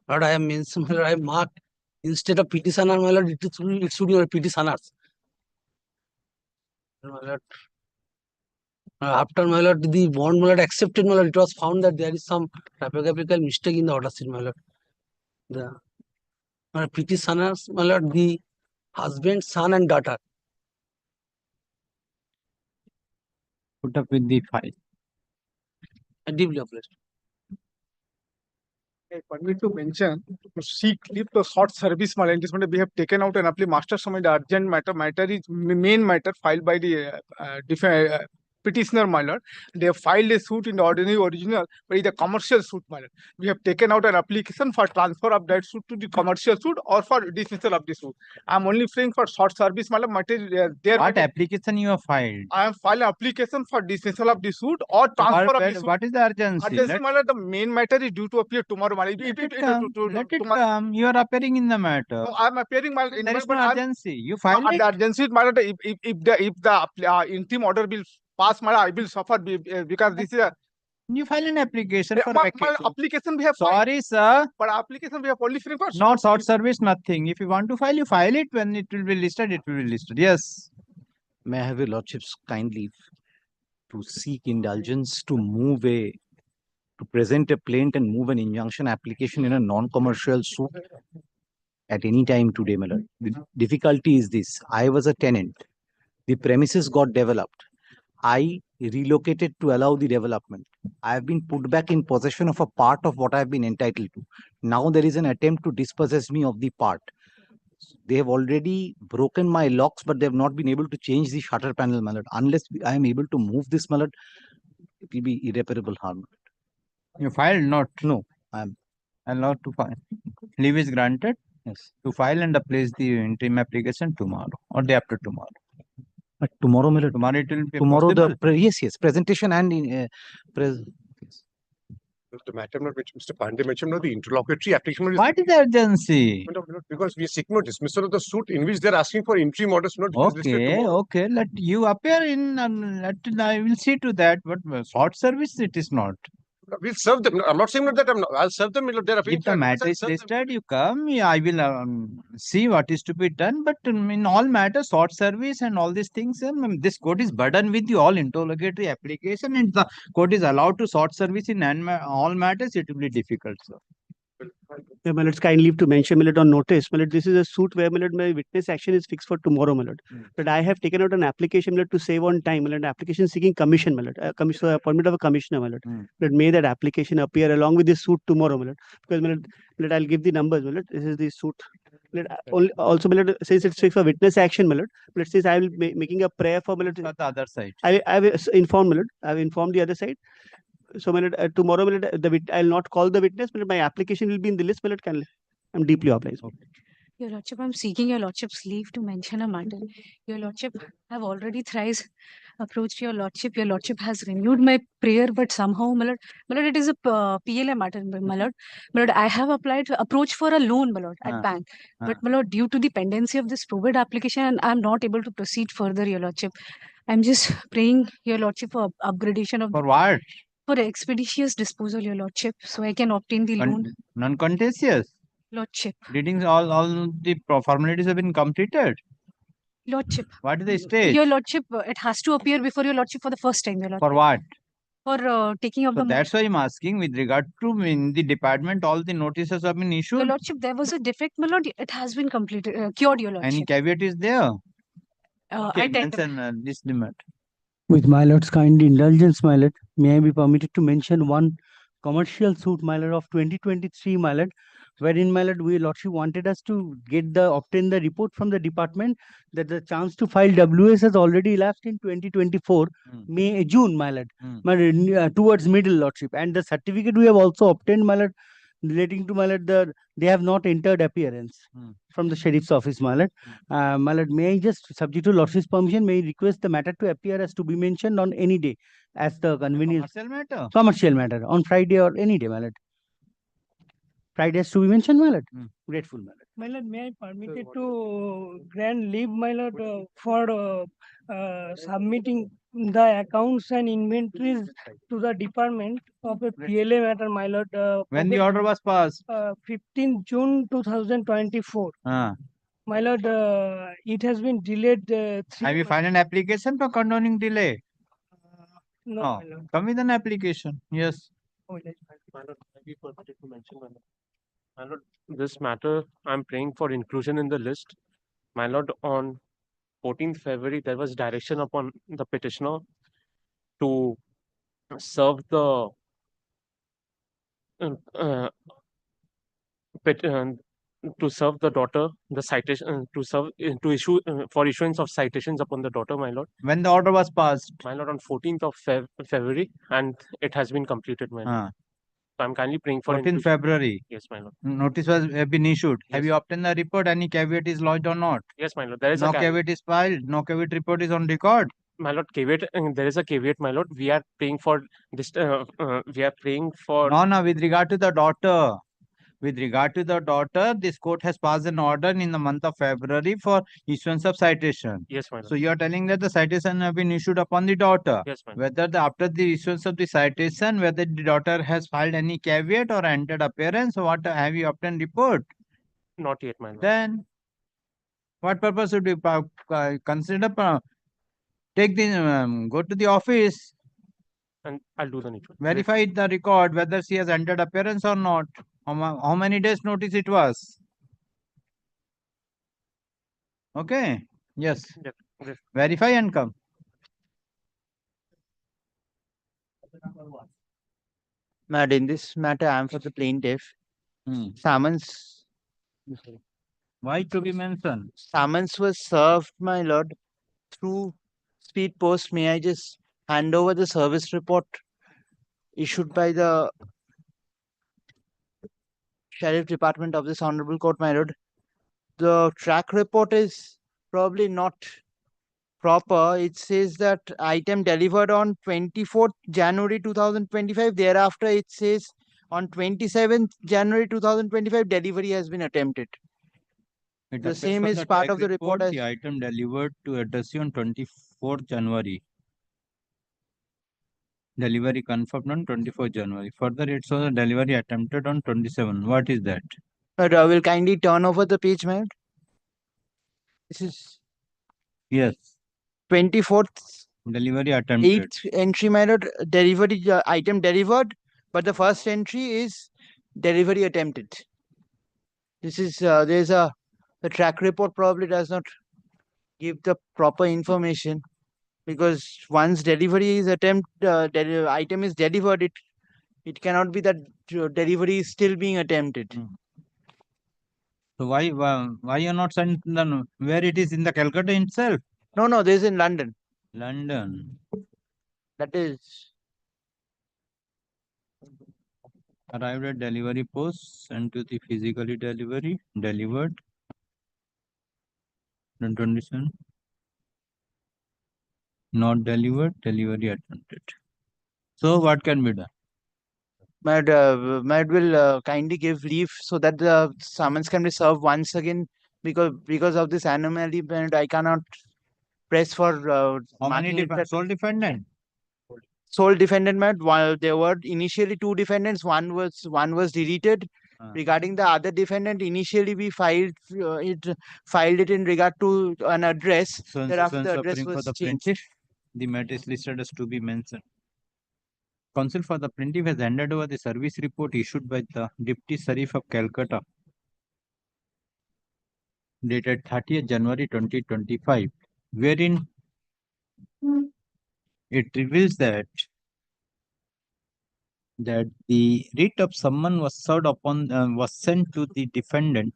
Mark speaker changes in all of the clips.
Speaker 1: But I have mentioned, my lord, I have marked instead of petitioner, my lord, it should be petitioners. My lord, after my lord, the bond my lord accepted, my lord, it was found that there is some typographical mistake in the order sheet, my lord. The my lord, petitioners, my lord, the husband, son, and daughter.
Speaker 2: Put up with the file.
Speaker 1: Deeply obliged.
Speaker 3: Permit to mention to seek leave to short service matter. In this matter, we have taken out an apply master summary. The urgent matter is main matter filed by the petitioner, my lord. They have filed a suit in the ordinary original, but it's a commercial suit, my lord. We have taken out an application for transfer of that suit to the commercial suit or for dismissal of the suit. I'm only saying for short service matter.
Speaker 2: What application you have filed?
Speaker 3: I have filed an application for dismissal of the suit or transfer of the suit.
Speaker 2: What is the urgency?
Speaker 3: Urgency, my lord, the main matter is due to appear tomorrow. My lord.
Speaker 2: Let it come. You are appearing in the matter.
Speaker 3: No, I'm appearing. My
Speaker 2: There is no urgency. You filed it.
Speaker 3: The urgency, my lord, if the interim order will pass, my lord, I will suffer because this is a.
Speaker 2: You file an application for vacation.
Speaker 3: Application we have.
Speaker 2: Sorry, sir.
Speaker 3: But application we have only free for.
Speaker 2: Not short service, nothing. If you want to file, you file it. When it will be listed, it will be listed. Yes.
Speaker 4: May I have your lordship's kind leave to seek indulgence to move to present a plaint and move an injunction application in a non-commercial suit at any time today, my lord. The difficulty is this: I was a tenant. The premises got developed. I relocated to allow the development. I have been put back in possession of a part of what I have been entitled to. Now there is an attempt to dispossess me of the part. They have already broken my locks, but they have not been able to change the shutter panel, my lord. Unless I am able to move this, my lord, it will be irreparable harm.
Speaker 2: You filed not?
Speaker 4: No, I am
Speaker 2: allowed to file. Leave is granted?
Speaker 4: Yes.
Speaker 2: To file and place the interim application tomorrow or day after tomorrow.
Speaker 4: Tomorrow, my lord.
Speaker 2: Tomorrow it will be
Speaker 4: tomorrow
Speaker 2: possible.
Speaker 4: yes, presentation and yes.
Speaker 5: The matter which Mr. Pandey mentioned, the interlocutory application.
Speaker 2: What is the urgency?
Speaker 5: Because we are seeking dismissal of the suit in which they are asking for interim orders.
Speaker 2: Okay. Let you appear in. I will see to that. But short service, it is not.
Speaker 5: We'll serve them. I'm not saying that I'll serve them.
Speaker 2: If the matter is listed, you come. I will see what is to be done. But in all matters, short service and all these things, this court is burdened with the all interlocutory application, and the court is allowed to short service in all matters. It will be difficult, sir.
Speaker 6: Yeah, my lord, kindly leave to mention, my lord, on notice, my lord, this is a suit where, my lord, my witness action is fixed for tomorrow, my lord. But I have taken out an application, my lord, to save on time, my lord, application seeking commission, my lord, appointment of a commissioner, my lord. But may that application appear along with this suit tomorrow, my lord. Because, my lord, I'll give the numbers, my lord. This is the suit. Also, my lord, since it's fixed for witness action, my lord, but it says I will be making a prayer for, my lord.
Speaker 2: The other side.
Speaker 6: I have informed, my lord. I have informed the other side. So, my lord, tomorrow, my lord, I'll not call the witness, but my application will be in the list, my lord. I'm deeply obliged.
Speaker 2: Okay.
Speaker 7: Your Lordship, I'm seeking your Lordship's leave to mention a matter. Your Lordship, I've already thrice approached your Lordship. Your Lordship has renewed my prayer, but somehow, my lord, it is a PLA matter, my lord. My lord, I have approached for a loan, my lord, at bank. But, my lord, due to the pendency of this probate application, I'm not able to proceed further, your Lordship. I'm just praying, your Lordship, for upgradation of...
Speaker 2: For what?
Speaker 7: For expeditious disposal, your Lordship, so I can obtain the loan.
Speaker 2: Non-contentious?
Speaker 7: Lordship.
Speaker 2: Readings, all the formalities have been completed.
Speaker 7: Lordship.
Speaker 2: What is the stage?
Speaker 7: Your Lordship, it has to appear before your Lordship for the first time, your Lordship.
Speaker 2: For what?
Speaker 7: For taking of
Speaker 2: so
Speaker 7: the...
Speaker 2: That's why I'm asking with regard to in the department, all the notices have been issued.
Speaker 7: Your Lordship, there was a defect, my lord. It has been completed, cured, your Lordship.
Speaker 2: Any caveat is there?
Speaker 7: I
Speaker 2: mention this limit.
Speaker 6: With my lord's kind indulgence, my lord, may I be permitted to mention one commercial suit, my lord, of 2023, my lord, wherein, my lord, we lordship wanted us to obtain the report from the department that the chance to file WS has already elapsed in 2024, June, my lord, towards middle lordship, and the certificate we have also obtained, my lord, relating to, my lord, they have not entered appearance from the sheriff's office, my lord. My lord, may I just, subject to lordship's permission, may I request the matter to appear as to be mentioned on any day as the convenience.
Speaker 2: Commercial matter?
Speaker 6: Commercial matter, on Friday or any day, my lord. Friday has to be mentioned, my lord. Grateful, my lord.
Speaker 8: My lord, may I permitted to grant leave, my lord, for submitting the accounts and inventories to the department of a PLA matter, my lord.
Speaker 2: When the order was passed?
Speaker 8: 15 June 2024.
Speaker 2: Ah.
Speaker 8: My lord, it has been delayed.
Speaker 2: Have you filed an application for condoning delay?
Speaker 8: No,
Speaker 2: Oh,
Speaker 8: my lord.
Speaker 2: come with an application. Yes.
Speaker 8: Oh, yes.
Speaker 9: My lord, may I be permitted to mention, my lord? My lord, this matter, I'm praying for inclusion in the list. My lord, on 14th February, there was direction upon the petitioner to serve the uh, uh, pet, to serve the daughter the citation to serve to issue for issuance of citations upon the daughter, my lord.
Speaker 2: When the order was passed?
Speaker 9: My lord, on 14th of February, and it has been completed, my lord.
Speaker 2: Ah.
Speaker 9: So I'm kindly praying for
Speaker 2: 14th
Speaker 9: inclusion.
Speaker 2: February.
Speaker 9: Yes, my lord.
Speaker 2: Notice was have been issued. Have
Speaker 9: Yes.
Speaker 2: you obtained the report? Any caveat is lodged or not?
Speaker 9: Yes, my lord. There is
Speaker 2: No
Speaker 9: a
Speaker 2: caveat is filed. No caveat report is on record.
Speaker 9: My lord, caveat. There is a caveat, my lord. We are praying for this. We are praying for.
Speaker 2: No. With regard to the daughter. With regard to the daughter, this court has passed an order in the month of February for issuance of citation.
Speaker 9: Yes, my lord.
Speaker 2: So you are telling that the citation have been issued upon the daughter.
Speaker 9: Yes, my lord.
Speaker 2: Whether after the issuance of the citation, whether the daughter has filed any caveat or entered appearance, what have you obtained report?
Speaker 9: Not yet, my lord.
Speaker 2: Then, what purpose should you consider? Take the go to the office,
Speaker 9: And I'll do the needful.
Speaker 2: verify the record whether she has entered appearance or not. How many days notice it was? Okay. Yes.
Speaker 9: Yep. Yes.
Speaker 2: Verify and come.
Speaker 10: Madam, in this matter, I am for the plaintiff. Summons.
Speaker 2: Why to be mentioned?
Speaker 10: Summons was served, my lord, through speed post. May I just hand over the service report issued by the Sheriff Department of this Honorable Court, my lord? The track report is probably not proper. It says that item delivered on 24th January 2025. Thereafter, it says on 27th January 2025, delivery has been attempted. The same is part of the report as
Speaker 2: the item delivered to addressee on 24th January. Delivery confirmed on 24th January. Further, it shows a delivery attempted on 27. What is that?
Speaker 10: I will kindly turn over the page, ma'am. This is
Speaker 2: Yes.
Speaker 10: 24th.
Speaker 2: Delivery attempted.
Speaker 10: 8th entry, my lord. Delivery item delivered, but the first entry is delivery attempted. This is there's the track report probably does not give the proper information, because once delivery is item is delivered, it cannot be that delivery is still being attempted.
Speaker 2: So why you not sent the where it is in the Calcutta itself?
Speaker 10: No, this is in London.
Speaker 2: London.
Speaker 10: That is
Speaker 2: Arrived at delivery post, sent to the physically delivery, delivered. Then 27. Not delivered, delivery attempted. So what can be done?
Speaker 10: Mad will kindly give leave so that the summons can be served once again, because of this anomaly, and I cannot press for
Speaker 2: How many
Speaker 10: marking it that
Speaker 2: sole defendant?
Speaker 10: sole defendant, mad. While there were initially two defendants, one was deleted. Regarding the other defendant, initially we filed it in regard to an address. Thereafter, the address was changed.
Speaker 2: The matter is listed as to be mentioned. Counsel for the plaintiff has handed over the service report issued by the Deputy Sheriff of Calcutta, dated 30th January 2025, wherein it reveals that the writ of summons was served upon was sent to the defendant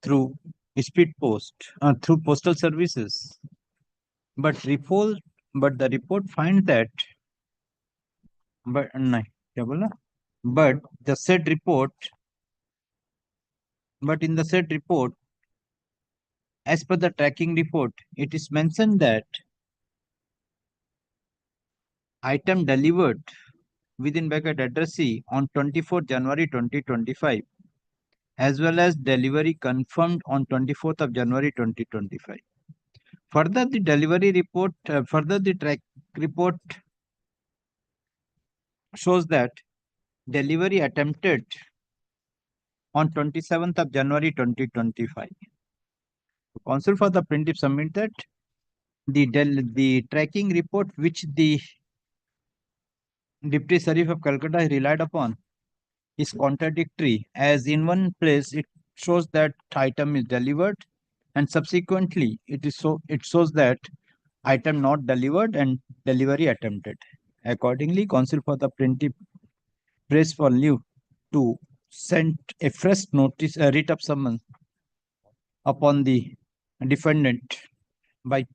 Speaker 2: through speed post through postal services, but the report finds that the said report, but in the said report, as per the tracking report, it is mentioned that item delivered within bracket addressee on 24th January 2025, as well as delivery confirmed on 24th of January 2025. Further, the delivery report, further the track report shows that delivery attempted on 27th of January 2025. Counsel for the plaintiff submit that the tracking report which the Deputy Sheriff of Calcutta relied upon is contradictory, as in one place it shows that item is delivered and subsequently it shows that item not delivered and delivery attempted. Accordingly, counsel for the plaintiff prays for leave to send a fresh notice, a writ of summons upon the defendant by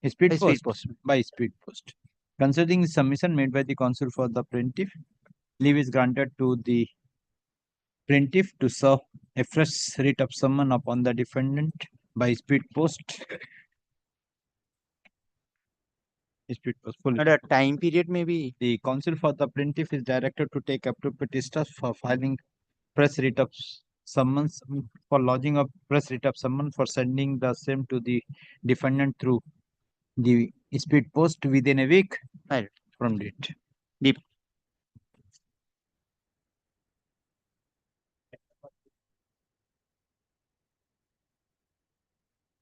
Speaker 2: speed post. By speed post. Considering the submission made by the counsel for the plaintiff, leave is granted to the plaintiff to serve a fresh writ of summons upon the defendant by speed post. Speed post. Full.
Speaker 10: Not a time period, maybe.
Speaker 2: The counsel for the plaintiff is directed to take appropriate steps for filing press writ of summons, for lodging of press writ of summons, for sending the same to the defendant through the speed post within a week
Speaker 10: Right.
Speaker 2: from date.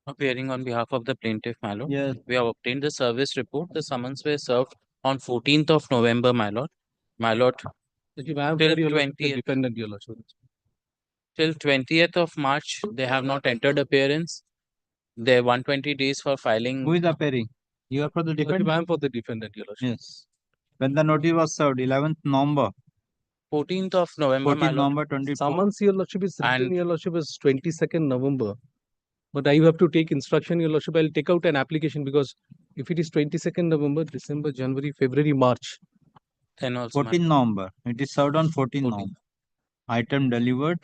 Speaker 11: Appearing on behalf of the plaintiff, my lord.
Speaker 2: Yes.
Speaker 11: We have obtained the service report. The summons were served on 14th of November, my lord. My lord,
Speaker 1: Till
Speaker 11: 20th.
Speaker 1: Defendant, your lordship.
Speaker 11: Till 20th of March, they have not entered appearance. They have 120 days for filing.
Speaker 2: Who is appearing? You are for the defendant?
Speaker 1: I am for the defendant, your lordship.
Speaker 2: Yes. When the notice was served, 11th November.
Speaker 11: 14th of November, my
Speaker 2: 14th
Speaker 11: lord.
Speaker 2: November 24.
Speaker 1: Summons, your lordship, is written,
Speaker 11: And-
Speaker 1: your lordship, is 22nd November. But I have to take instruction, your lordship. I'll take out an application because if it is 22nd November, December, January, February, March.
Speaker 11: Then also, my
Speaker 2: 14th November. It is served on 14th November. Item delivered.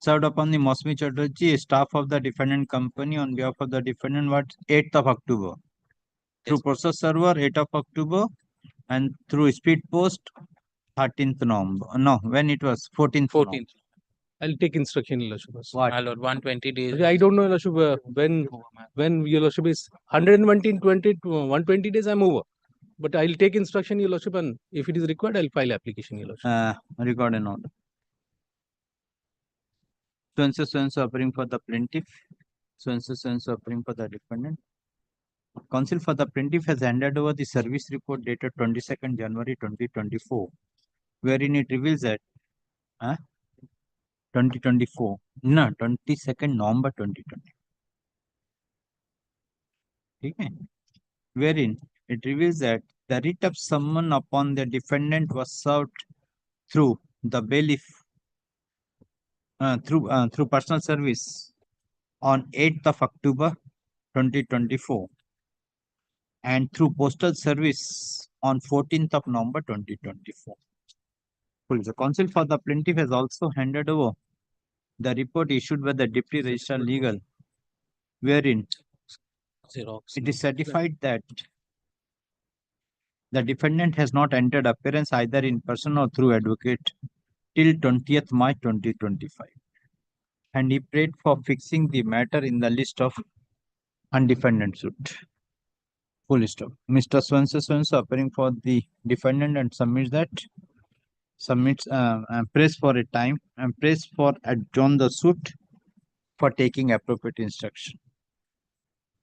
Speaker 2: Served upon the Mosmi Chatterjee, staff of the defendant company on behalf of the defendant, what 8th of October. Through process server, 8th of October, and through speed post, 13th November. No, when it was 14th.
Speaker 11: 14th.
Speaker 1: I'll take instruction, your lordship.
Speaker 2: What?
Speaker 11: My lord, 120 days.
Speaker 1: I don't know, your lordship, when your lordship is 120 days, I'm over. But I'll take instruction, your lordship, and if it is required, I'll file application, your lordship.
Speaker 2: Record and order. So-and-so appearing for the plaintiff. So-and-so appearing for the defendant. Counsel for the plaintiff has handed over the service report dated 22nd January 2024, wherein it reveals that 2024, no, 22nd November 2020. Okay. Wherein it reveals that the writ of summons upon the defendant was served through the bailiff, through personal service on 8th of October 2024 and through postal service on 14th of November 2024. The counsel for the plaintiff has also handed over the report issued by the Deputy Registrar Legal, wherein it is certified that the defendant has not entered appearance either in person or through advocate till 20th March 2025. And he prayed for fixing the matter in the list of undefended suit. Full stop. Mr. So-and-so appearing for the defendant and prays for a time and prays for adjourn the suit for taking appropriate instruction.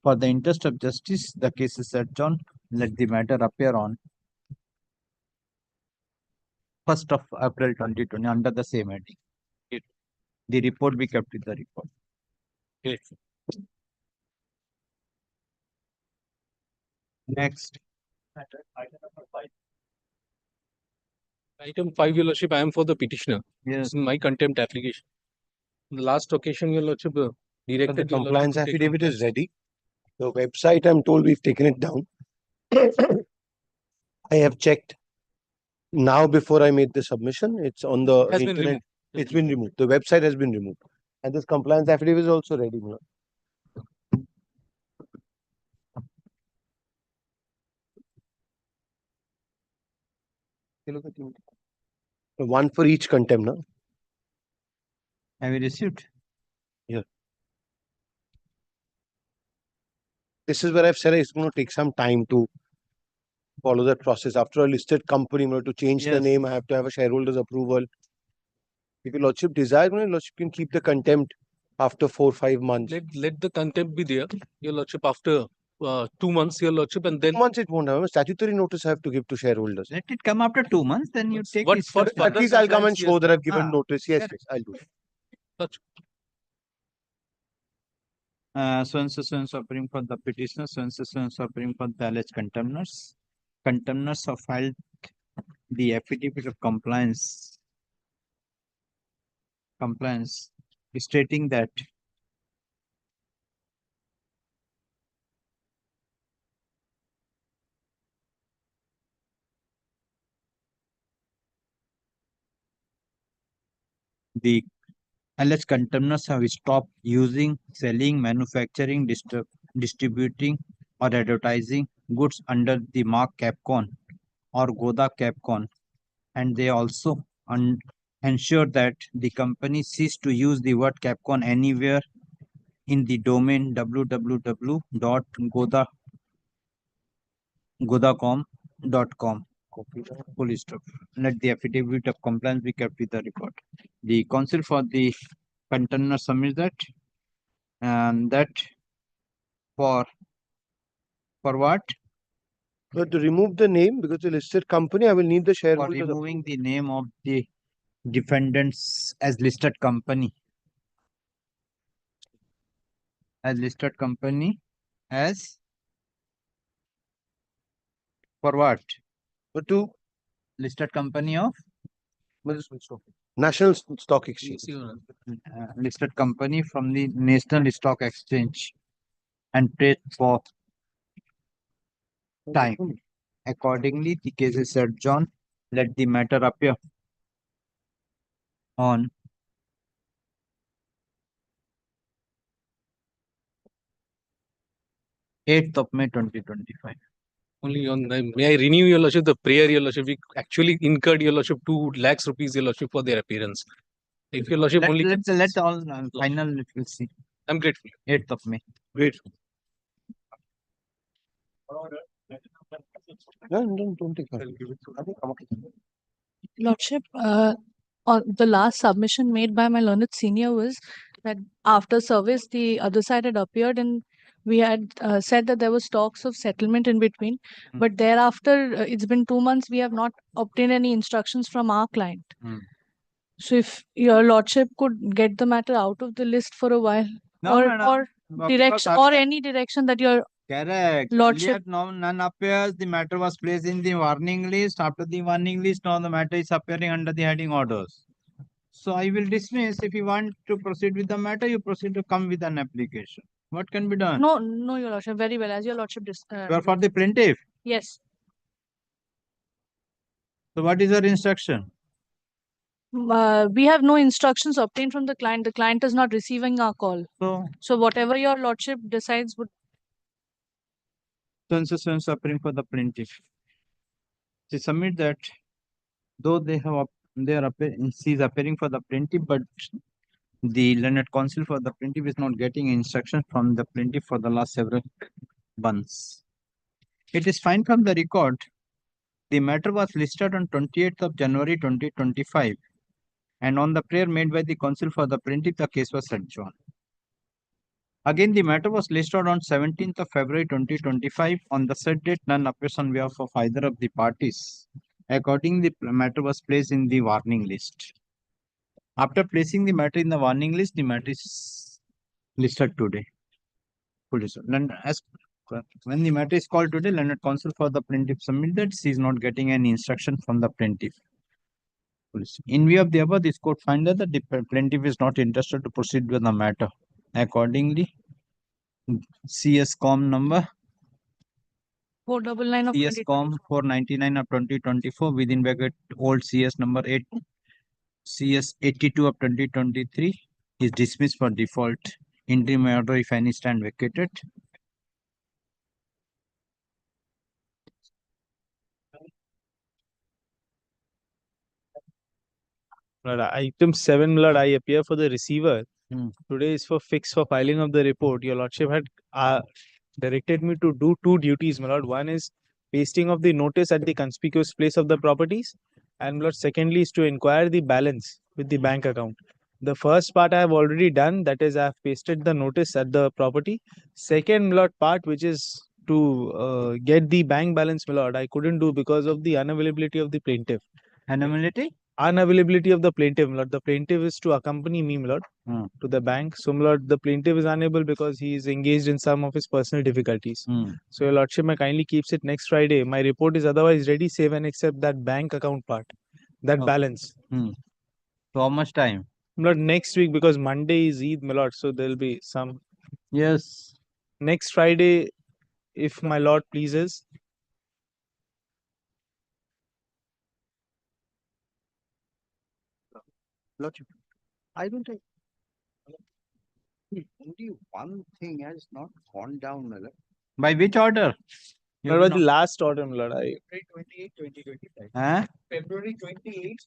Speaker 2: For the interest of justice, the case is adjourned. Let the matter appear on 1st of April 2020 under the same heading. The report be kept with the report. Next.
Speaker 1: Item 5, your lordship, I am for the petitioner.
Speaker 2: Yes.
Speaker 1: This is my contempt application. The last occasion, your lordship,
Speaker 5: The
Speaker 1: directed your lordship
Speaker 5: compliance
Speaker 1: to take
Speaker 5: affidavit is
Speaker 1: compliance.
Speaker 5: ready. The website, I'm told we've taken it down. I have checked now before I made the submission. It's on the
Speaker 1: Has been
Speaker 5: internet.
Speaker 1: removed.
Speaker 5: It's been removed. The website has been removed. And this compliance affidavit is also ready. My lord. One for each contempt, no?
Speaker 2: Have you received?
Speaker 5: Yeah. this is where I've said it's going to take some time to follow that process. After a listed company, to change the
Speaker 2: Yes.
Speaker 5: name, I have to have a shareholder's approval. If your lordship desires, your lordship can keep the contempt after 4-5 months.
Speaker 9: Let the contempt be there, your lordship, after 2 months, your lordship, and then
Speaker 5: 2 months it won't have. A statutory notice I have to give to shareholders.
Speaker 2: Let it come after 2 months, then you take
Speaker 9: What
Speaker 2: it
Speaker 9: for
Speaker 2: step
Speaker 5: At
Speaker 9: further
Speaker 5: least I'll come and
Speaker 9: compliance,
Speaker 5: show
Speaker 9: yes,
Speaker 5: that I've given
Speaker 2: Ah,
Speaker 5: notice. Yes,
Speaker 2: correct.
Speaker 5: yes, I'll do it.
Speaker 9: such.
Speaker 2: So and so appearing for the petitioner, so and so appearing for the alleged contemners. Contemners have filed the affidavit of compliance stating that the alleged contemners have stopped using, selling, manufacturing, distributing, or advertising goods under the mark Capcom or Goda Capcom, and they also ensure that the company cease to use the word Capcom anywhere in the domain www.godacom.com. Full stop. Let the affidavit of compliance be kept with the record. The counsel for the contender submits that, and that for what?
Speaker 5: But to remove the name, because the listed company, I will need the
Speaker 2: For
Speaker 5: shareholders.
Speaker 2: removing the name of the defendants as listed company. As for what?
Speaker 5: But to
Speaker 2: Listed company of
Speaker 5: National Stock Exchange.
Speaker 2: listed company from the National Stock Exchange and trade for time. Accordingly, the case is adjourned. Let the matter appear on 8th of May 2025.
Speaker 9: Only on the, may I renew your lordship the prayer, your lordship? We actually incurred, your lordship, 2 lakhs rupees, your lordship, for their appearance. If your lordship only
Speaker 2: Let all final, we'll see.
Speaker 9: I'm grateful.
Speaker 2: 8th of May.
Speaker 5: Great. No, don't take that.
Speaker 7: Lordship, on the last submission made by my learned senior was that after service, the other side had appeared and we had said that there was talks of settlement in between.
Speaker 2: Hmm.
Speaker 7: But thereafter, it's been 2 months, we have not obtained any instructions from our client.
Speaker 2: Hmm.
Speaker 7: So if your lordship could get the matter out of the list for a while,
Speaker 2: No, madam.
Speaker 7: or direction, or any direction that your
Speaker 2: Correct.
Speaker 7: Lordship.
Speaker 2: Earlier, no, none appears. The matter was placed in the warning list. After the warning list, now the matter is appearing under the heading orders. So I will dismiss. If you want to proceed with the matter, you proceed to come with an application. What can be done?
Speaker 7: no, your lordship, very well, as your lordship.
Speaker 2: You are for the plaintiff.
Speaker 7: Yes.
Speaker 2: So what is your instruction?
Speaker 7: We have no instructions obtained from the client. The client is not receiving our call. So whatever your lordship decides would.
Speaker 2: So appearing for the plaintiff. She submit that though she is appearing for the plaintiff, but the learned counsel for the plaintiff is not getting instruction from the plaintiff for the last several months. It is fine from the record. The matter was listed on 28th of January 2025, and on the prayer made by the counsel for the plaintiff, the case was adjourned. Again, the matter was listed on 17th of February 2025. On the said date, none appears on behalf of either of the parties. Accordingly, the matter was placed in the warning list. After placing the matter in the warning list, the matter is listed today. When the matter is called today, learned counsel for the plaintiff submit that she is not getting any instruction from the plaintiff. In view of the above, this court finds that the plaintiff is not interested to proceed with the matter. Accordingly, CS.Com number
Speaker 7: 499 of
Speaker 2: CS.Com 499 of 2024 within bracket old CS number 8 CS 82 of 2023 is dismissed for default. Interim order, if any, stand vacated.
Speaker 12: Item 7, Lord, I appear for the receiver.
Speaker 2: Hmm.
Speaker 12: Today is for fix for filing of the report. Your lordship had directed me to do two duties, my lord. One is pasting of the notice at the conspicuous place of the properties, and my lord, secondly is to inquire the balance with the bank account. The first part I have already done, that is, I have pasted the notice at the property. Second, my lord, part which is to get the bank balance, my lord, I couldn't do because of the unavailability of the plaintiff.
Speaker 2: Anomaly?
Speaker 12: Unavailability of the plaintiff, my lord. The plaintiff is to accompany me, my lord,
Speaker 2: Hmm.
Speaker 12: to the bank. So, my lord, the plaintiff is unable because he is engaged in some of his personal difficulties. So, your lordship may kindly keeps it next Friday. My report is otherwise ready, save and except that bank account part, that
Speaker 2: Okay.
Speaker 12: balance.
Speaker 2: So how much time?
Speaker 12: My lord, next week because Monday is Eid, my lord. So there will be some
Speaker 2: Yes.
Speaker 12: next Friday, if my lord pleases.
Speaker 4: Lordship, I don't think. Only one thing has not gone down, my lord.
Speaker 2: By which order? You
Speaker 12: What
Speaker 2: have
Speaker 12: was the last order, my lord?
Speaker 4: February 28, 2025.
Speaker 2: Huh?
Speaker 4: February 28.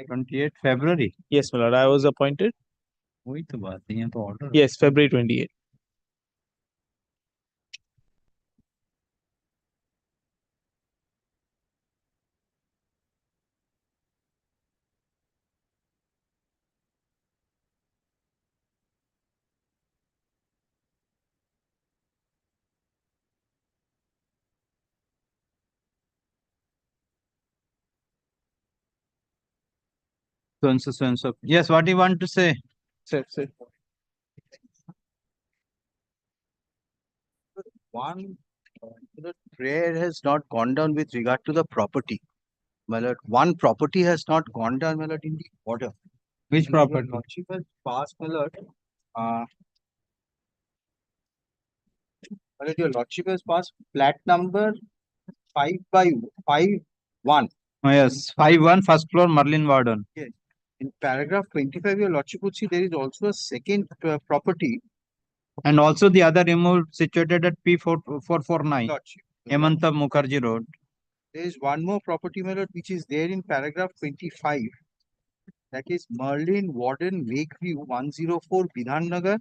Speaker 2: 28 February.
Speaker 12: Yes, my lord. I was appointed.
Speaker 2: वही तो बात है, यहाँ तो order.
Speaker 12: Yes, February 28.
Speaker 2: So and so, so and so. Yes, what do you want to say?
Speaker 12: Sir.
Speaker 4: One, the prayer has not gone down with regard to the property. My lord, one property has not gone down, my lord, in the order.
Speaker 2: Which
Speaker 4: My lord,
Speaker 2: property?
Speaker 4: your lordship has passed, my lord. My lord, your lordship has passed flat number 5/51.
Speaker 2: Oh, yes, 5-1 first floor Merlin Warden.
Speaker 4: Yes. In paragraph 25, your lordship would see there is also a second property.
Speaker 2: And also the other removed situated at P449,
Speaker 4: Lordship.
Speaker 2: Hemanta Mukherjee Road.
Speaker 4: There is one more property, my lord, which is there in paragraph 25. That is Merlin Warden Lakeview 104 Bidhan Nagar,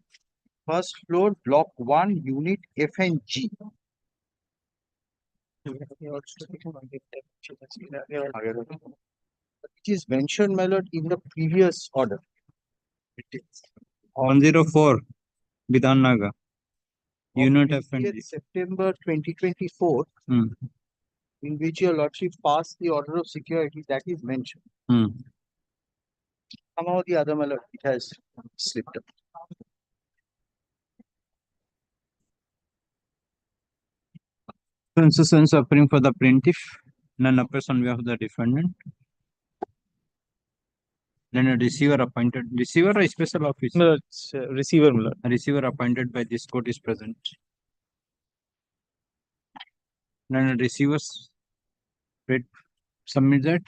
Speaker 4: first floor, block 1, unit F and G. Which is mentioned, my lord, in the previous order.
Speaker 2: 104 Bidhan Nagar. Unit F and
Speaker 4: 20th
Speaker 2: G.
Speaker 4: September 2024, in which your lordship passed the order of security, that is mentioned. Somehow the other, my lord, it has slipped up.
Speaker 2: Sense appearing for the plaintiff, none appears on behalf of the defendant. Then a receiver appointed, receiver or special officer?
Speaker 12: My lord, receiver, my lord.
Speaker 2: A receiver appointed by this court is present. Then a receiver's submit that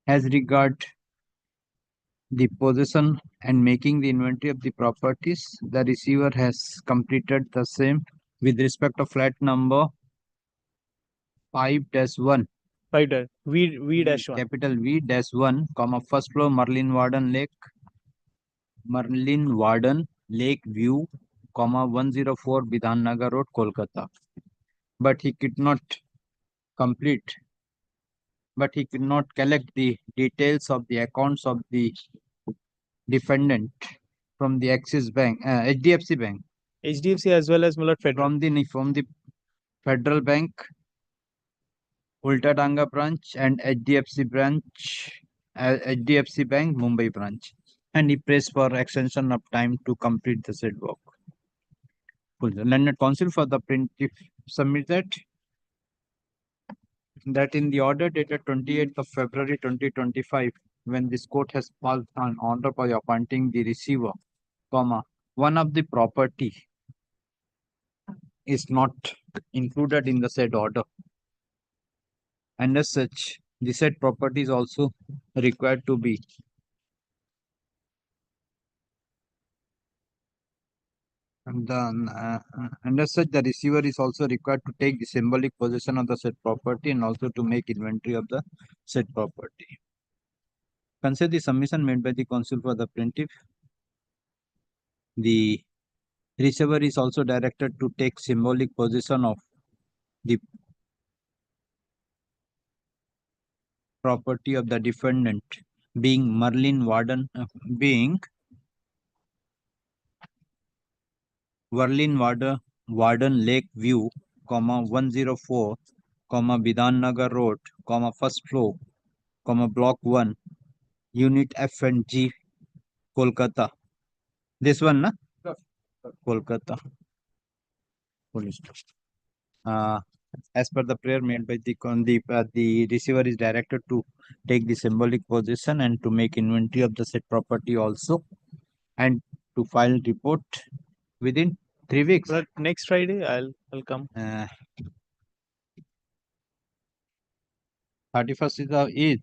Speaker 2: as regard the possession and making the inventory of the properties, the receiver has completed the same with respect to flat number 5-1.
Speaker 12: V-1.
Speaker 2: Capital V-1, comma, first floor Merlin Warden Lake View, comma, 104 Bidhan Nagar Road, Kolkata. But he could not collect the details of the accounts of the defendant from the Axis Bank, HDFC Bank.
Speaker 12: HDFC as well as, my lord, Federal.
Speaker 2: From the Federal Bank, Ultadanga branch and HDFC Bank, Mumbai branch. And he prays for extension of time to complete the said work. Learned counsel for the plaintiff submit that in the order dated 28th of February 2025, when this court has passed an order by appointing the receiver, one of the property is not included in the said order. And as such, the said property is also required to be and as such, the receiver is also required to take the symbolic possession of the said property and also to make inventory of the said property. Consider the submission made by the counsel for the plaintiff. The Receiver is also directed to take symbolic possession of the property of the defendant, being Verlin Warden Lake View, 104, Bidhan Nagar Road, first floor, Block 1, Unit F and G, Kolkata. This one, na? Kolkata. Police. As per the prayer made by the receiver is directed to take the symbolic possession and to make inventory of the said property also, and to file report within 3 weeks.
Speaker 12: But next Friday, I'll come.
Speaker 2: 31st is the Eid.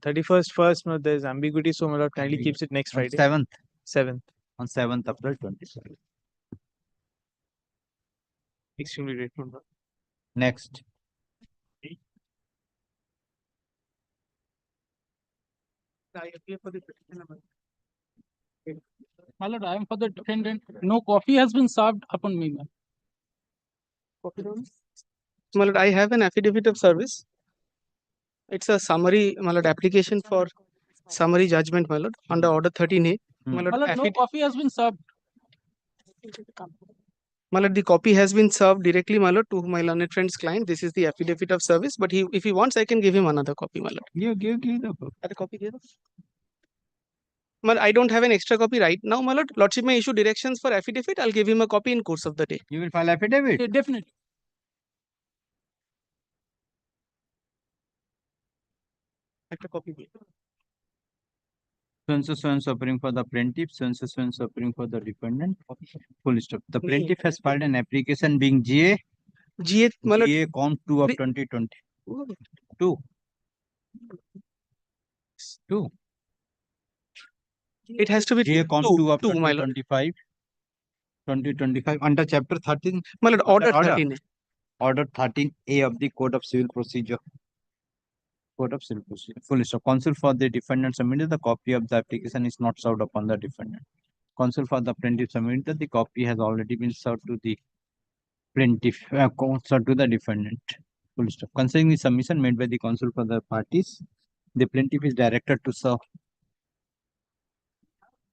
Speaker 12: 31st, first, no, there's ambiguity, so my lord kindly keeps it next Friday.
Speaker 2: 7th.
Speaker 12: 7th.
Speaker 2: On 7th April 27.
Speaker 12: Extremely grateful. Lord.
Speaker 2: Next.
Speaker 13: My lord, I am for the defendant. No copy has been served upon me, ma'am.
Speaker 14: My lord, I have an affidavit of service. It's a summary, my lord, application for summary judgment, my lord, under order 13A. My
Speaker 13: My
Speaker 14: lord,
Speaker 13: lord, no copy has been served.
Speaker 14: my lord, the copy has been served directly, my lord, to my learned friend's client. This is the affidavit of service, but if he wants, I can give him another copy, my lord.
Speaker 2: Give the book.
Speaker 14: Are the copy here? Well, I don't have an extra copy right now, my lord. Lordship may issue directions for affidavit. I'll give him a copy in course of the day.
Speaker 2: You will file affidavit?
Speaker 13: Yeah, definitely.
Speaker 14: Extra copy, please.
Speaker 2: So appearing for the plaintiff, so appearing for the defendant. Full stop. The plaintiff has filed an application being GA.
Speaker 14: GA, my lord.
Speaker 2: GA Comp 2 of 2020. 2.
Speaker 14: It has to be
Speaker 2: GA Comp 2 of
Speaker 14: 2025.
Speaker 2: 2025 under chapter 13.
Speaker 14: My lord, order 13.
Speaker 2: Order 13A of the Code of Civil Procedure. Full stop. Counsel for the defendant submitted the copy of the application is not served upon the defendant. Counsel for the plaintiff submitted that the copy has already been served to the plaintiff, served to the defendant. Full stop. Concerning the submission made by the counsel for the parties, the plaintiff is directed to serve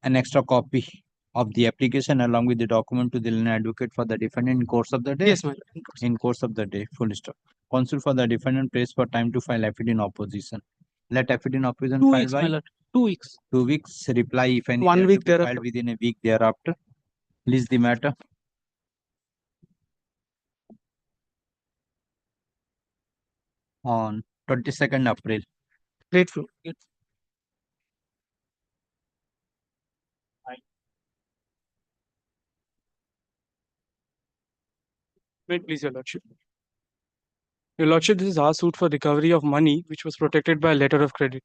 Speaker 2: an extra copy of the application along with the document to the learned advocate for the defendant in course of the day.
Speaker 14: Yes, my lord.
Speaker 2: In course of the day. Full stop. Counsel for the defendant prays for time to file affidavit in opposition. Let affidavit in opposition
Speaker 13: 2
Speaker 2: filed
Speaker 13: weeks,
Speaker 2: by
Speaker 13: my lord. 2 weeks.
Speaker 2: 2 weeks. Reply if any.
Speaker 14: 1 week
Speaker 2: filed
Speaker 14: thereafter.
Speaker 2: within a week thereafter. List the matter. On 22nd April.
Speaker 14: Grateful.
Speaker 15: Wait, please, Your Lordship. Your Lordship, this is our suit for recovery of money which was protected by a letter of credit.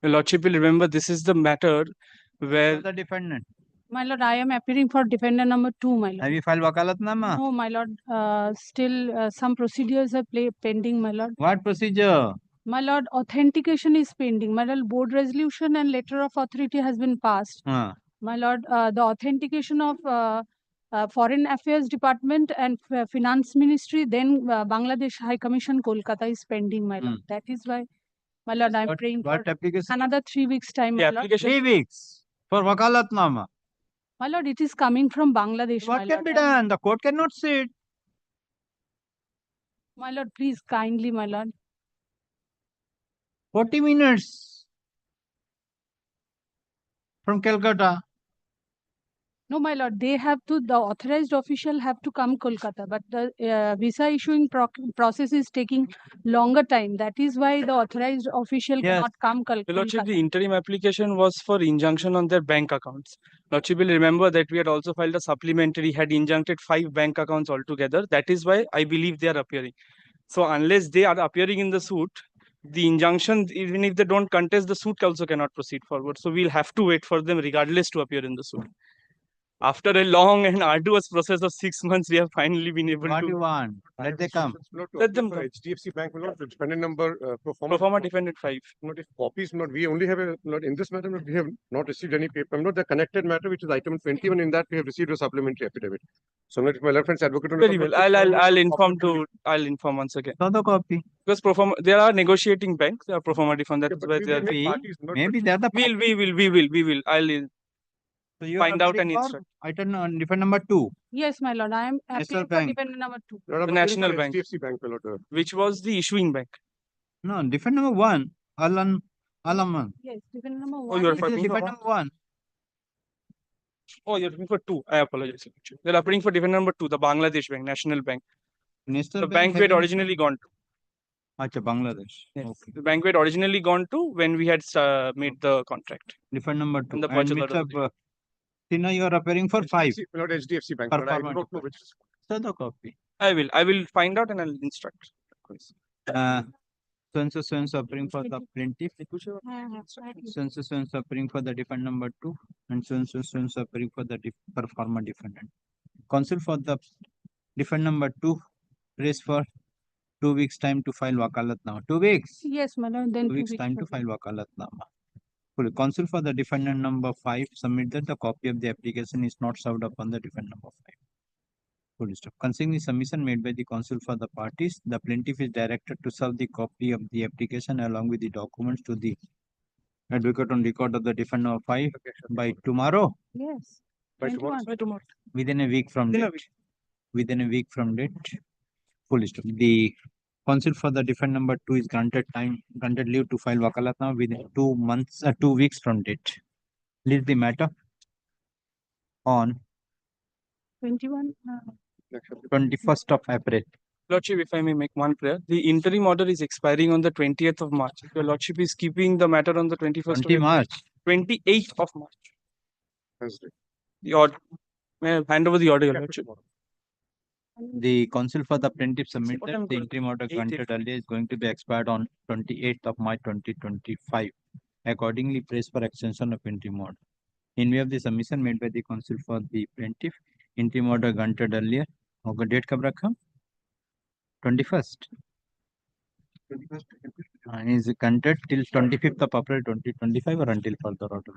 Speaker 15: Your Lordship will remember this is the matter where
Speaker 2: the defendant.
Speaker 7: My lord, I am appearing for defendant number 2, my lord.
Speaker 2: Have you filed wakalatnama?
Speaker 7: No, my lord, still some procedures are pending, my lord.
Speaker 2: What procedure?
Speaker 7: My lord, authentication is pending. My lord, board resolution and letter of authority has been passed. My lord, the authentication of Foreign Affairs Department and Finance Ministry, then Bangladesh High Commission, Kolkata is pending, my lord. That is why, my lord, I am praying for
Speaker 2: application?
Speaker 7: another 3 weeks time, my lord.
Speaker 2: 3 weeks for wakalatnama.
Speaker 7: My lord, it is coming from Bangladesh,
Speaker 2: What
Speaker 7: my
Speaker 2: can
Speaker 7: lord.
Speaker 2: be done? The court cannot sit.
Speaker 7: My lord, please kindly, my lord.
Speaker 2: 40 minutes from Calcutta.
Speaker 7: No, my lord, they have to, the authorized official have to come Kolkata, but the visa issuing process is taking longer time. That is why the authorized official cannot come
Speaker 15: Your Lordship,
Speaker 7: Kolkata.
Speaker 15: the interim application was for injunction on their bank accounts. Lordship will remember that we had also filed a supplementary, had injuncted 5 bank accounts altogether. That is why I believe they are appearing. So unless they are appearing in the suit, the injunction, even if they don't contest, the suit also cannot proceed forward. So we'll have to wait for them regardless to appear in the suit. After a long and arduous process of 6 months, we have finally been able
Speaker 2: What
Speaker 15: to
Speaker 2: you want? Let they come.
Speaker 15: let them come.
Speaker 5: HDFC Bank will not dependent number
Speaker 15: Pro forma defendant 5.
Speaker 5: Not if copies, not we only have a not in this matter, not we have not received any paper. Not the connected matter, which is item 21. In that we have received a supplementary affidavit. So not if my reference advocate.
Speaker 15: Very well. I'll inform once again.
Speaker 2: Show the copy.
Speaker 15: Because pro forma, they are negotiating banks. They are pro forma defend. That's why they are.
Speaker 2: Maybe they are the.
Speaker 15: We will. I'll
Speaker 2: So you
Speaker 15: find
Speaker 2: are
Speaker 15: out and
Speaker 2: applying for
Speaker 15: instruct.
Speaker 2: Item defend number 2.
Speaker 7: Yes, my lord, I am
Speaker 2: National
Speaker 7: appealing for
Speaker 2: Bank.
Speaker 7: defendant number 2.
Speaker 15: The National Bank,
Speaker 5: HDFC Bank, my lord.
Speaker 15: which was the issuing bank.
Speaker 2: No, defend number 1. Alaman.
Speaker 7: Yes, defendant number
Speaker 15: Oh,
Speaker 7: 1.
Speaker 15: you're
Speaker 7: is-
Speaker 2: This is
Speaker 15: fighting for
Speaker 2: defend number 1.
Speaker 15: Oh, you're looking for 2. I apologize. They're applying for defendant number 2, the Bangladesh Bank, National Bank.
Speaker 2: National
Speaker 15: The bank we had originally gone to.
Speaker 2: Acha, Bangladesh.
Speaker 15: Yes.
Speaker 2: Okay.
Speaker 15: The bank we had originally gone to when we had made the contract.
Speaker 2: Defend number 2.
Speaker 15: And the
Speaker 2: And
Speaker 15: purchase
Speaker 2: Mr.
Speaker 15: order.
Speaker 2: Sinha, you are appearing for 5.
Speaker 5: Not HDFC Bank.
Speaker 2: Per
Speaker 5: But I
Speaker 2: forma
Speaker 5: don't know which.
Speaker 2: Show the copy.
Speaker 15: I will find out and I'll instruct.
Speaker 2: So-and-so appearing for the plaintiff. So-and-so appearing for the defend number 2. And so-and-so appearing for the per forma defendant. Counsel for the defend number 2. Raise for 2 weeks time to file wakalatnama. 2 weeks.
Speaker 7: Yes, my lord, then
Speaker 2: 2 weeks time to file wakalatnama. Counsel for the defendant number 5 submit that the copy of the application is not served upon the defendant number 5. Full stop. Considering the submission made by the counsel for the parties, the plaintiff is directed to serve the copy of the application along with the documents to the advocate on record of the defendant number 5 by tomorrow.
Speaker 7: Yes.
Speaker 5: By
Speaker 7: 21.
Speaker 15: Tomorrow.
Speaker 2: Within a week from
Speaker 15: Within a
Speaker 2: date. Within a week from date. Full stop. The counsel for the defendant number 2 is granted leave to file wakalatnama within 2 weeks from date. Leave the matter on
Speaker 7: 21.
Speaker 2: 21st of April.
Speaker 15: Lordship, if I may make one prayer, the interim order is expiring on the 20th of March. Your Lordship is keeping the matter on the 21st
Speaker 2: 20
Speaker 15: of
Speaker 2: March.
Speaker 15: 28th of March.
Speaker 5: Thursday.
Speaker 15: The order. May I hand over the order, Your Lordship?
Speaker 2: The counsel for the plaintiff submitted
Speaker 15: What I'm
Speaker 2: the
Speaker 15: going-
Speaker 2: interim order
Speaker 15: 8th
Speaker 2: granted earlier is going to be expired on 28th of March 2025. Accordingly, prays for extension of interim order. In view of the submission made by the counsel for the plaintiff, interim order granted earlier. Okay, date कब रखा? 21st. Is granted till 25th of April 2025 or until further order.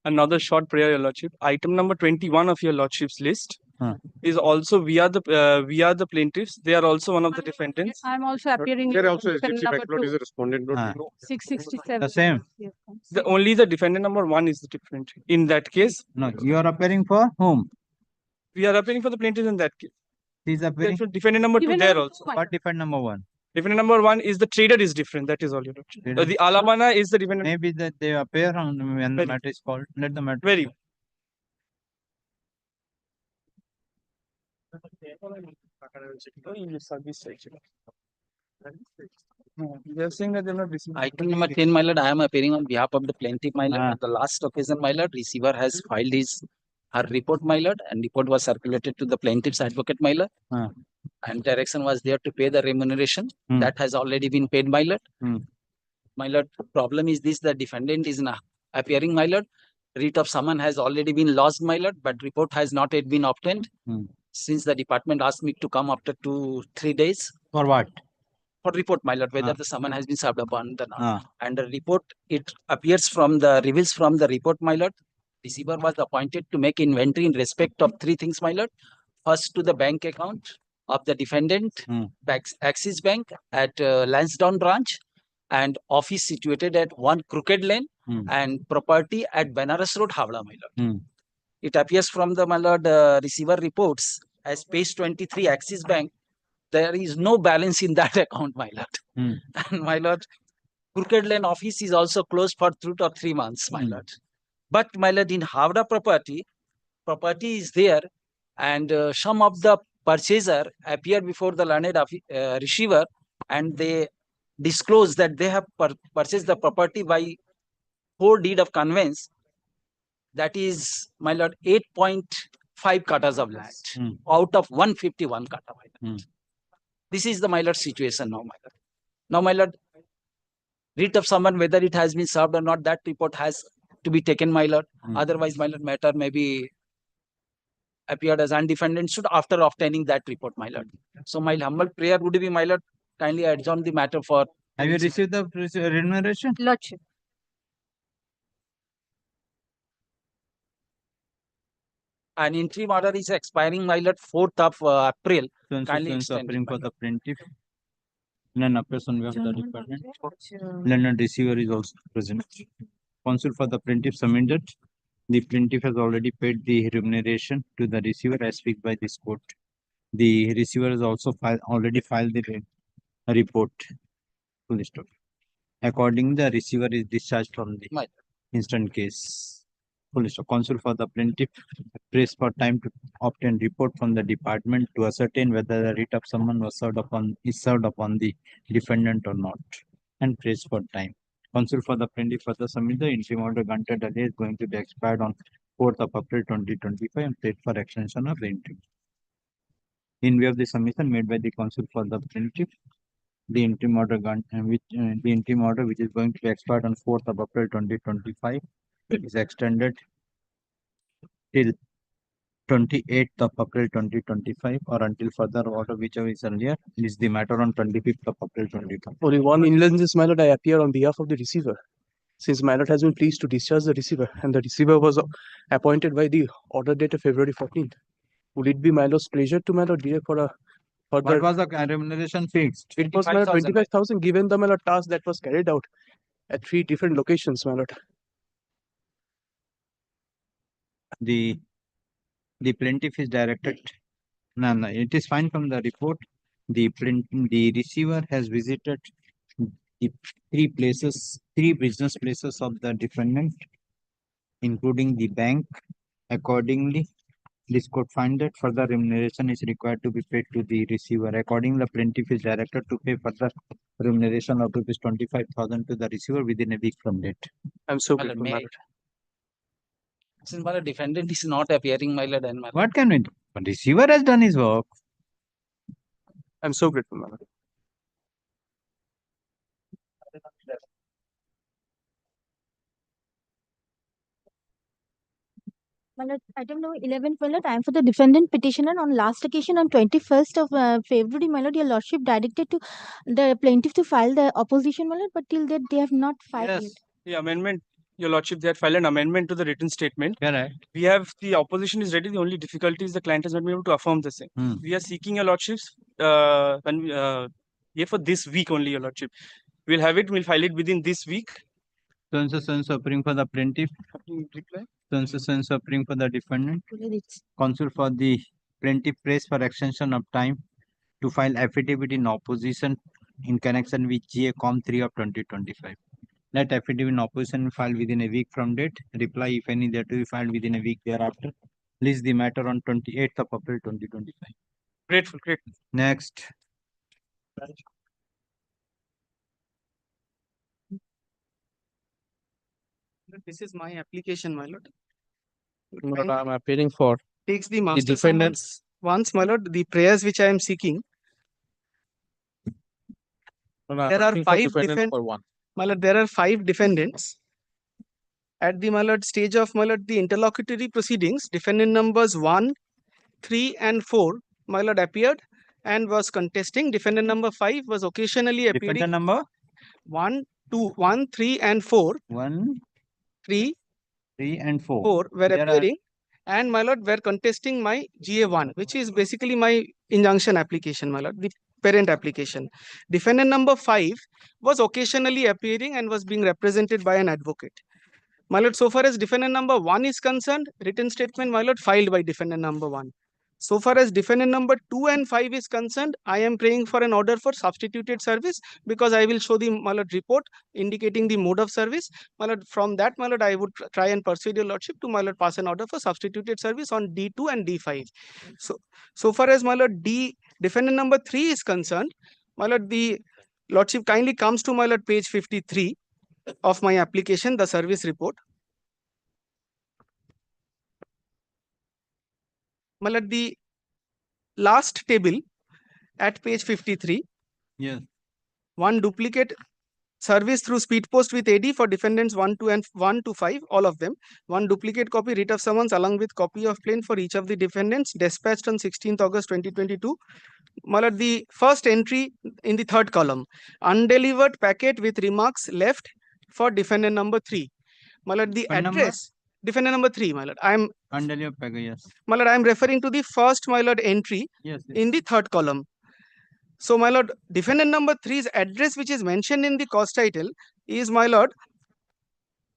Speaker 15: Another short prayer, Your Lordship. Item number 21 of Your Lordship's list
Speaker 2: Huh.
Speaker 15: is also via the plaintiffs. They are also one of the defendants.
Speaker 7: I'm also appearing
Speaker 5: There
Speaker 7: in
Speaker 5: also
Speaker 7: defendant
Speaker 5: HDFC
Speaker 7: number
Speaker 5: Bank. Not is
Speaker 7: 2.
Speaker 5: a respondent. Not
Speaker 2: Ah.
Speaker 7: 667.
Speaker 2: The same.
Speaker 7: Yes,
Speaker 15: Only the defendant number 1 is the different. In that case,
Speaker 2: No, you are appearing for whom?
Speaker 15: we are appealing for the plaintiffs in that case.
Speaker 2: He is appearing
Speaker 15: Therefore, defendant number 2
Speaker 7: Defendant
Speaker 15: there
Speaker 7: number
Speaker 15: also.
Speaker 7: 2, my
Speaker 2: for defend number 1.
Speaker 15: Defendant number 1 is the trader is different. That is all, Your Lordship.
Speaker 2: Trader.
Speaker 15: The Alamana is the defendant.
Speaker 2: Maybe that they appear on when the
Speaker 15: Very-
Speaker 2: matter is called. Let the matter.
Speaker 15: Very. They are saying that they are not receiving.
Speaker 11: Item number 10, my lord, I am appearing on behalf of the plaintiff, my lord.
Speaker 2: Ah.
Speaker 11: On the last occasion, my lord, receiver has filed her report, my lord, and report was circulated to the plaintiff's advocate, my lord.
Speaker 2: Ah.
Speaker 11: And direction was there to pay the remuneration.
Speaker 2: Hmm.
Speaker 11: That has already been paid, my lord.
Speaker 2: Hmm.
Speaker 11: My lord, problem is this, the defendant is not appearing, my lord. Writ of summon has already been lodged, my lord, but report has not yet been obtained.
Speaker 2: Hmm.
Speaker 11: Since the department asked me to come after 2-3 days
Speaker 2: For what?
Speaker 11: for report, my lord, whether
Speaker 2: Ah.
Speaker 11: the summon has been served upon the
Speaker 2: Ah.
Speaker 11: and the report, it reveals from the report, my lord. Receiver was appointed to make inventory in respect of 3 things, my lord. First, to the bank account of the defendant, Axis Bank at Lansdowne branch, and office situated at 1 Crooked Lane, and property at Benares Road, Havla, my lord. It appears from the, my lord, receiver reports as page 23, Axis Bank. There is no balance in that account, my lord. And my lord, Crooked Lane office is also closed for 2 or 3 months, my lord. But my lord, in Havra property is there, and some of the purchaser appear before the learned receiver, and they disclose that they have purchased the property by 4 deed of conveyance. That is, my lord, 8.5 katas of land out of 151 kata, my lord. This is the, my lord, situation now, my lord. Now, my lord, writ of summon, whether it has been served or not, that report has to be taken, my lord. Otherwise, my lord, matter may be appeared as undefended suit after obtaining that report, my lord. So my humble prayer would be, my lord, kindly adjourn the matter for.
Speaker 2: Have you received the remuneration?
Speaker 7: Lordship.
Speaker 11: An interim order is expiring, my lord, 4th of April.
Speaker 2: So
Speaker 11: Kindly
Speaker 2: and
Speaker 11: extend
Speaker 2: suffering
Speaker 11: it, my
Speaker 2: for the plaintiff. None appears on behalf of the
Speaker 7: Adjournment
Speaker 2: department.
Speaker 7: of
Speaker 2: Learned receiver is also present. Counsel for the plaintiff submitted. The plaintiff has already paid the remuneration to the receiver as fixed by this court. The receiver has also already filed the report. Full stop. According, the receiver is discharged from the
Speaker 11: My-
Speaker 2: instant case. Full stop. Counsel for the plaintiff prays for time to obtain report from the department to ascertain whether the writ of summons was served upon the defendant or not, and prays for time. Counsel for the plaintiff further submit the interim order granted earlier is going to be expired on 4th of April 2025 and prayed for extension of the interim. In view of the submission made by the counsel for the plaintiff, the interim order which is going to be expired on 4th of April 2025 is extended till 28th of April 2025 or until further order whichever is earlier. Is the matter on 25th of April 2025.
Speaker 16: Only one injustice, my lord, I appear on behalf of the receiver. Since my lord has been pleased to discharge the receiver and the receiver was appointed by the order date of February 14th. Would it be my lord's pleasure to my lord direct for a further?
Speaker 2: What was the remuneration fixed?
Speaker 16: It was my lord 25,000 given the my lord task that was carried out at 3 different locations, my lord.
Speaker 2: The plaintiff is directed. No, it is fine from the report. The receiver has visited the three business places of the defendant, including the bank. Accordingly, this court find that further remuneration is required to be paid to the receiver. Accordingly, the plaintiff is directed to pay further remuneration of rupees 25,000 to the receiver within a week from date.
Speaker 16: I'm so
Speaker 11: My lord,
Speaker 16: grateful, my
Speaker 11: may I-
Speaker 16: lord.
Speaker 11: Since my lord, defendant is not appearing, my lord, and my
Speaker 2: What can we do? The receiver has done his work.
Speaker 16: I'm so grateful, my lord.
Speaker 17: My lord, item number 11, my lord, I am for the defendant petitioner. On last occasion, on 21st of February, my lord, your lordship directed to the plaintiff to file the opposition, my lord, but till that they have not filed
Speaker 15: Yes,
Speaker 17: yet.
Speaker 15: the amendment, your lordship, they had filed an amendment to the written statement.
Speaker 2: Correct.
Speaker 15: We have the opposition is ready. The only difficulty is the client has not been able to affirm the same. We are seeking your lordships for this week only, your lordship. We'll have it. We'll file it within this week.
Speaker 2: Sense suffering for the plaintiff.
Speaker 15: Reply.
Speaker 2: Sense suffering for the defendant. Counsel for the plaintiff prays for extension of time to file affidavit in opposition in connection with GA Com 3 of 2025. Let affidavit in opposition be filed within a week from date. Reply, if any, that will be filed within a week thereafter. List the matter on 28th of April 2025.
Speaker 15: Grateful.
Speaker 2: Next.
Speaker 14: This is my application, my lord.
Speaker 16: My lord, I'm appearing for
Speaker 14: Takes the
Speaker 16: the
Speaker 14: master
Speaker 16: defendants.
Speaker 14: once, my lord, the prayers which I am seeking. There are 5 defendants. My lord, there are 5 defendants. At the, my lord, stage of, my lord, the interlocutory proceedings, defendant numbers 1, 3 and 4, my lord, appeared and was contesting. Defendant number 5 was occasionally appearing.
Speaker 2: Defendant number?
Speaker 14: 1, 3 and 4.
Speaker 2: 1,
Speaker 14: 3
Speaker 2: and 4.
Speaker 14: 4 were
Speaker 2: There are-
Speaker 14: appearing and my lord were contesting my GA1, which is basically my injunction application, my lord, the parent application. Defendant number 5 was occasionally appearing and was being represented by an advocate. My lord, so far as defendant number 1 is concerned, written statement, my lord, filed by defendant number 1. So far as defendant number 2 and 5 is concerned, I am praying for an order for substituted service because I will show the, my lord, report indicating the mode of service. My lord, from that, my lord, I would try and persuade your lordship to, my lord, pass an order for substituted service on D2 and D5. So far as, my lord, defendant number 3 is concerned, my lord, the lordship kindly comes to, my lord, page 53 of my application, the service report. My lord, the last table at page 53.
Speaker 2: Yes.
Speaker 14: One duplicate service through speed post with AD for defendants 1, 2 and 1 to 5, all of them. 1 duplicate copy writ of summons along with copy of plaint for each of the defendants dispatched on 16th August 2022. My lord, the first entry in the third column, undelivered packet with remarks left for defendant number 3. My lord, the
Speaker 2: What number?
Speaker 14: address, defendant number 3, my lord. I am
Speaker 2: Undelivered packet, yes.
Speaker 14: my lord, I am referring to the first, my lord, entry
Speaker 2: Yes,
Speaker 14: in the third column. So, my lord, defendant number 3's address, which is mentioned in the cause title, is, my lord,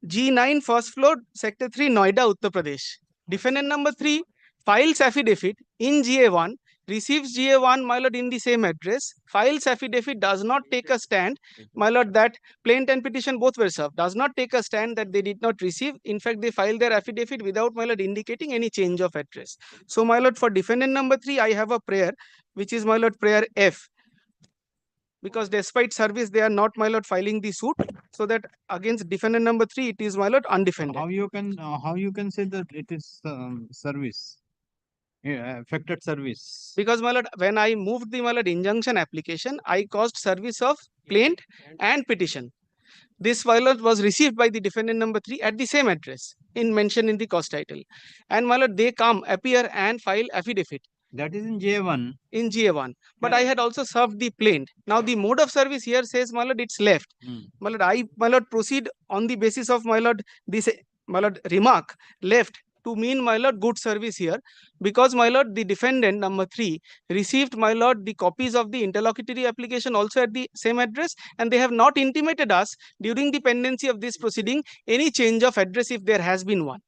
Speaker 14: G9 first floor, sector 3, Noida, Uttar Pradesh. Defendant number 3 files affidavit in GA1, receives GA1, my lord, in the same address, files affidavit, does not take a stand, my lord, that plaint and petition both were served, does not take a stand that they did not receive. In fact, they filed their affidavit without, my lord, indicating any change of address. So, my lord, for defendant number 3, I have a prayer, which is, my lord, prayer F. Because despite service, they are not, my lord, filing the suit. So that against defendant number 3, it is, my lord, undefended.
Speaker 2: How you can say that it is service? Yeah, affected service.
Speaker 14: Because, my lord, when I moved the, my lord, injunction application, I caused service of plaint and petition. This, my lord, was received by the defendant number 3 at the same address mentioned in the cause title. And, my lord, they come, appear and file affidavit.
Speaker 2: That is in GA1.
Speaker 14: In GA1. But I had also served the plaint. Now, the mode of service here says, my lord, it's left. My lord, my lord, proceed on the basis of, my lord, this, my lord, remark left to mean, my lord, good service here, because, my lord, the defendant number 3 received, my lord, the copies of the interlocutory application also at the same address, and they have not intimated us during the pendency of this proceeding any change of address if there has been one.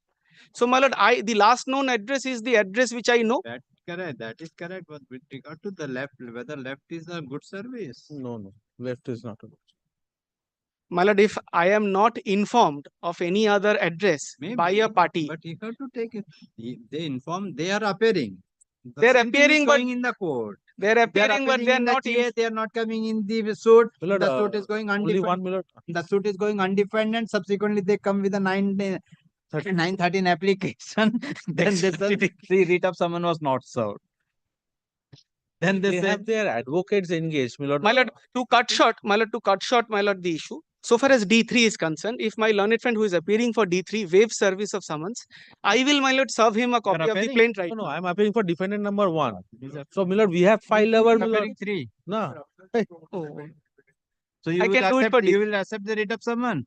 Speaker 14: So, my lord, the last known address is the address which I know.
Speaker 2: Correct. That is correct. But with regard to the left, whether left is a good service?
Speaker 12: No. Left is not a good.
Speaker 14: My lord, if I am not informed of any other address by a party.
Speaker 2: But you have to take it. They inform, they are appearing.
Speaker 14: They are appearing, but
Speaker 2: going in the court.
Speaker 14: They are appearing, but they are not.
Speaker 2: They are not coming in the suit.
Speaker 12: Milord,
Speaker 2: the suit is going
Speaker 12: only one
Speaker 2: undefended.
Speaker 12: minute.
Speaker 2: The suit is going undefended. Subsequently, they come with a 913 application. Then they say the writ of summons was not served. Then they say
Speaker 12: have their advocates engaged, my lord.
Speaker 14: My lord, to cut short, my lord, the issue. So far as D3 is concerned, if my learned friend who is appearing for D3 waives service of summons, I will, my lord, serve him a copy of the plaint right.
Speaker 12: No, I'm appearing for defendant number 1. So, my lord, we have filed our
Speaker 2: appearing 3.
Speaker 12: No.
Speaker 2: So you
Speaker 14: I
Speaker 2: will
Speaker 14: can do it
Speaker 2: accept,
Speaker 14: for
Speaker 2: you will accept the writ of summons.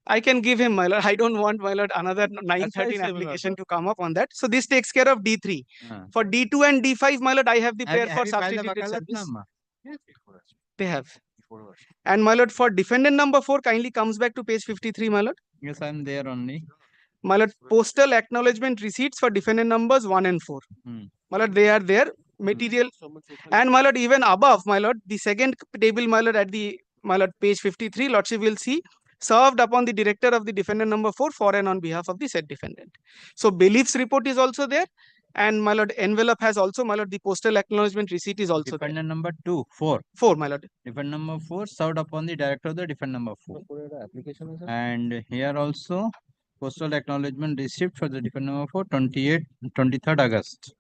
Speaker 14: I can give him, my lord. I don't want, my lord, another 913 application to come up on that. So this takes care of D3. For D2 and D5, my lord, I have the prayer for substituted service. They have. And, my lord, for defendant number 4, kindly comes back to page 53, my lord.
Speaker 2: Yes, I'm there only.
Speaker 14: My lord, postal acknowledgement receipts for defendant numbers 1 and 4. My lord, they are there. Material. And, my lord, even above, my lord, the second table, my lord, at the, my lord, page 53, lordship will see served upon the director of the defendant number 4 for and on behalf of the said defendant. So bailiff's report is also there. And, my lord, envelope has also, my lord, the postal acknowledgement receipt is also
Speaker 2: defendant
Speaker 14: there.
Speaker 2: number 4.
Speaker 14: 4, my lord.
Speaker 2: Defendant number 4 served upon the director of the defendant number 4. And here also postal acknowledgement receipt for the defendant number 4, 23rd August.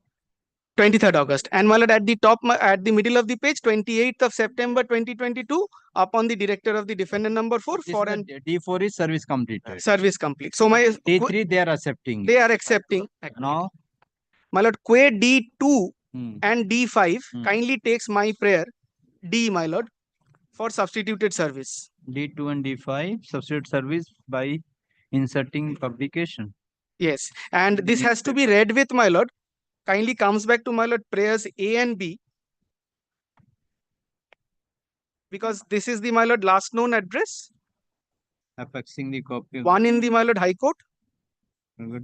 Speaker 14: 23rd August. And, my lord, at the top, at the middle of the page, 28th of September 2022, upon the director of the defendant number 4 for and
Speaker 2: D4 is service completed.
Speaker 14: Service complete. So my
Speaker 2: D3 they are accepting.
Speaker 14: They are accepting.
Speaker 2: Now,
Speaker 14: my lord, quay D2 and D5 kindly takes my prayer D, my lord, for substituted service.
Speaker 2: D2 and D5 substitute service by inserting publication.
Speaker 14: Yes, and this has to be read with, my lord. Kindly comes back to, my lord, prayers A and B. Because this is the, my lord, last known address.
Speaker 2: Affixing the copy.
Speaker 14: One in the, my lord, High Court.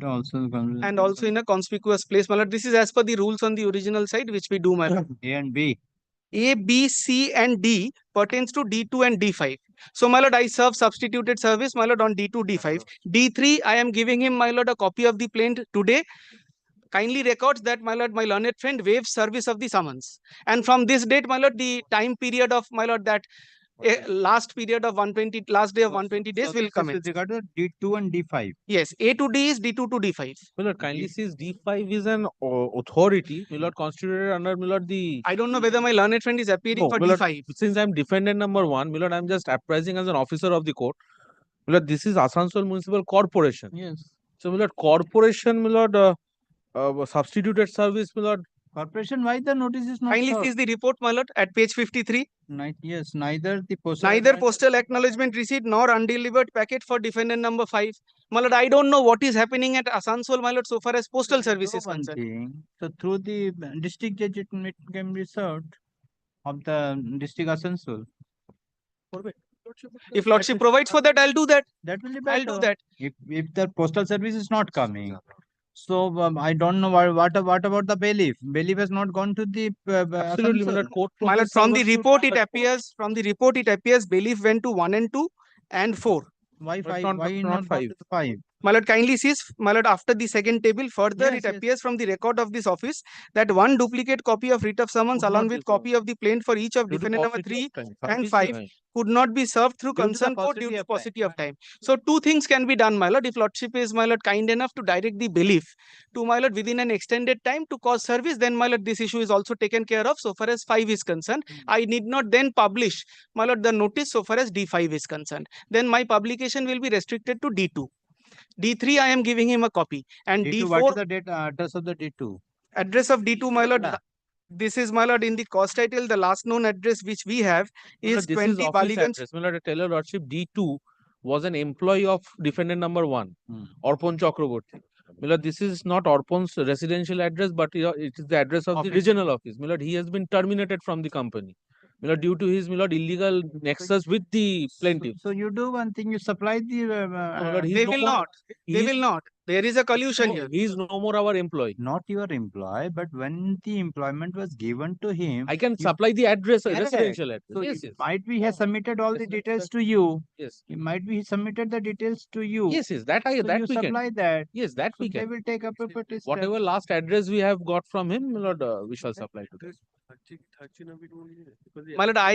Speaker 2: Also
Speaker 14: and also in a conspicuous place, my lord. This is as per the rules on the original side, which we do, my lord.
Speaker 2: A and B.
Speaker 14: A, B, C and D pertains to D2 and D5. So, my lord, I serve substituted service, my lord, on D2, D5. D3, I am giving him, my lord, a copy of the plaint today. Kindly records that, my lord, my learned friend waives service of the summons. And from this date, my lord, the time period of, my lord, that last period of 120, last day of 120 days will
Speaker 2: This is
Speaker 14: commence.
Speaker 2: with regard to D2 and D5.
Speaker 14: Yes, A to D is D2 to D5.
Speaker 12: My lord, kindly says D5 is an authority, my lord, constituted under, my lord, the.
Speaker 14: I don't know whether my learned friend is appearing
Speaker 12: No,
Speaker 14: for
Speaker 12: my lord,
Speaker 14: D5.
Speaker 12: since I'm defendant number 1, my lord, I'm just apprising as an officer of the court. My lord, this is Asansol Municipal Corporation.
Speaker 2: Yes.
Speaker 12: So, my lord, corporation, my lord, substituted service, my lord.
Speaker 2: Corporation, why the notice is not
Speaker 14: Kindly
Speaker 2: served?
Speaker 14: see the report, my lord, at page 53.
Speaker 2: Yes, neither the postal.
Speaker 14: Neither postal acknowledgement receipt nor undelivered packet for defendant number 5. My lord, I don't know what is happening at Asansol, my lord, so far as postal service is
Speaker 2: One
Speaker 14: concerned.
Speaker 2: thing. So through the district judge, it can be served of the district Asansol.
Speaker 14: If lordship provides for that, I'll do that.
Speaker 2: That will be
Speaker 14: I'll
Speaker 2: better.
Speaker 14: do that.
Speaker 2: If the postal service is not coming. So I don't know what about the bailiff? Bailiff has not gone to the
Speaker 12: Absolutely, my
Speaker 2: Asansol.
Speaker 12: lord, court
Speaker 14: My lord,
Speaker 12: process
Speaker 14: from the
Speaker 12: server should-
Speaker 14: report it appears bailiff went to 1 and 2 and 4.
Speaker 2: Why
Speaker 12: But
Speaker 2: 5?
Speaker 12: not-
Speaker 2: Why
Speaker 12: not
Speaker 2: not 5? 5?
Speaker 14: My lord, kindly sees, my lord, after the second table, further
Speaker 2: Yes,
Speaker 14: it appears from the record of this office that one duplicate copy of writ of summons
Speaker 12: Could
Speaker 14: along
Speaker 12: not
Speaker 14: with
Speaker 12: be
Speaker 14: copy of the plaint for each of
Speaker 12: Due to
Speaker 14: defendant number
Speaker 12: paucity
Speaker 14: 3
Speaker 12: of time.
Speaker 14: and
Speaker 12: Sufficient
Speaker 14: 5
Speaker 12: time.
Speaker 14: could not be served through
Speaker 2: Due to the
Speaker 14: concerned court due
Speaker 2: paucity
Speaker 14: to
Speaker 2: of time.
Speaker 14: paucity of time. So two things can be done, my lord, if lordship is, my lord, kind enough to direct the bailiff to, my lord, within an extended time to cause service, then, my lord, this issue is also taken care of so far as 5 is concerned. I need not then publish, my lord, the notice so far as D5 is concerned. Then my publication will be restricted to D2. D3, I am giving him a copy. And
Speaker 2: D2,
Speaker 14: D4,
Speaker 2: what is the date, address of the D2?
Speaker 14: address of D2, my lord. This is, my lord, in the cause title, the last known address which we have
Speaker 12: My lord,
Speaker 14: is
Speaker 12: this
Speaker 14: 20
Speaker 12: is office
Speaker 14: Baliganj.
Speaker 12: address. My lord, I tell your lordship, D2 was an employee of defendant number 1, Orpon Chakraborty. My lord, this is not Orpon's residential address, but it is the address of the regional office. My lord, he has been terminated from the company. My lord, due to his, my lord, illegal nexus with the plaintiff.
Speaker 2: So you do one thing, you supply the.
Speaker 12: No, my lord, he's
Speaker 14: They
Speaker 12: no
Speaker 14: will
Speaker 12: more-
Speaker 14: not. They will not. There is a collusion here.
Speaker 12: He is no more our employee.
Speaker 2: Not your employee, but when the employment was given to him,
Speaker 12: I can supply the address,
Speaker 2: Correct.
Speaker 12: residential address.
Speaker 2: So
Speaker 12: Yes,
Speaker 2: it
Speaker 12: yes.
Speaker 2: might be he has submitted all the
Speaker 12: Yes,
Speaker 2: details
Speaker 12: that-
Speaker 2: to you.
Speaker 12: Yes.
Speaker 2: It might be he submitted the details to you.
Speaker 12: Yes, yes. That
Speaker 2: So
Speaker 12: that
Speaker 2: you
Speaker 12: we can.
Speaker 2: supply that.
Speaker 12: Yes, that
Speaker 2: So
Speaker 12: we
Speaker 2: they
Speaker 12: can.
Speaker 2: will take appropriate steps.
Speaker 12: Whatever last address we have got from him, my lord, we shall supply to them.
Speaker 14: My lord, I